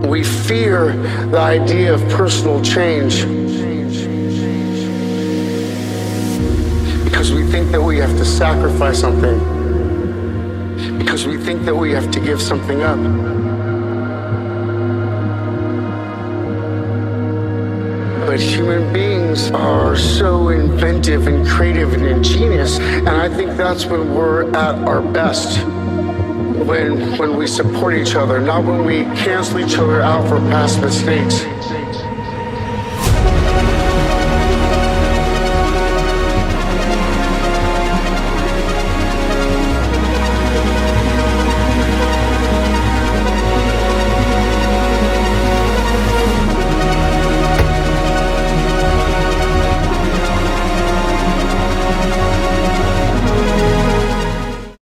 We fear the idea of personal change because we think that we have to sacrifice something, because we think that we have to give something up. But human beings are so inventive and creative and ingenious, and I think that's when we're at our best. When we support each other, not when we cancel each other out for past mistakes.